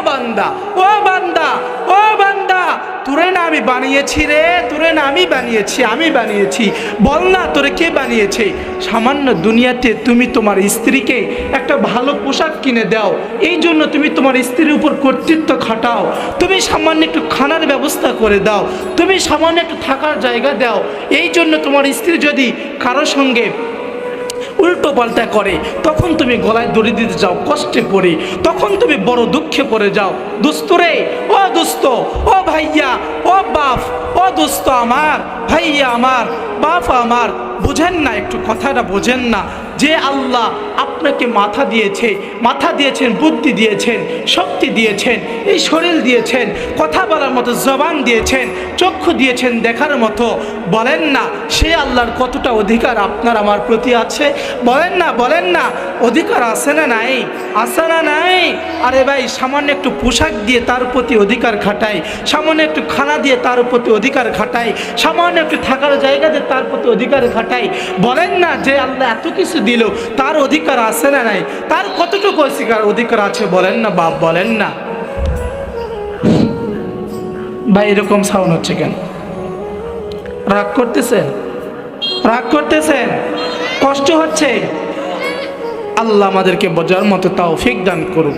বান্দা, ও বান্দা, ও বান্দা, তোরে না আমি বানিয়েছি রে, তোরে না আমি বানিয়েছি, বল না তোরে কে বানিয়েছে? সামান্য দুনিয়াতে তুমি তোমার স্ত্রীকে একটা ভালো পোশাক কিনে দাও, এই জন্য তুমি তোমার স্ত্রীর উপর কর্তৃত্ব খাটাও, তুমি সামান্য একটু খানার ব্যবস্থা করে দাও, তুমি সামান্য একটু থাকার জায়গা দাও, এই জন্য তোমার স্ত্রী যদি কারো সঙ্গে উল্টো পাল্টা করে তখন তুমি গলায় দড়ি দিতে যাও কষ্টে পড়ে, তখন তুমি বড় দুঃখে পড়ে যাও। দোস্ত রে, ও দোস্ত, ও ভাইয়া, ও বাপ, ও দোস্ত আমার, ভাইয়া আমার, বাপ আমার, বোঝেন না, একটু কথাটা বোঝেন না যে আল্লাহ আপনাকে মাথা দিয়েছেন, বুদ্ধি দিয়েছেন, শক্তি দিয়েছেন, এই শরীর দিয়েছেন, কথা বলার মতো জবান দিয়েছেন, চক্ষু দিয়েছেন দেখার মতো। বলেন না সে আল্লাহর কতটা অধিকার আপনার আমার প্রতি আছে? বলেন না অধিকার আছে না নাই? আছে না নাই? আরে ভাই, সামান্য একটু পোশাক দিয়ে তার প্রতি অধিকার খাটাই, সামান্য একটু খানা দিয়ে তার প্রতি অধিকার খাটাই, সামান্য একটু থাকার জায়গা দিয়ে তার প্রতি অধিকার খাটাই। বলেন না যে আল্লাহ এত কিছু দিল, তার অধিকার আছে না নাই? তার কতটুকু অধিকার আছে? বলেন না বাপ, বলেন না ভাই। এরকম সাউন্ড হচ্ছে কেন? রাগ করতেছেন? কষ্ট হচ্ছে? আল্লাহ আমাদেরকে বোঝার মতো তৌফিক দান করুক।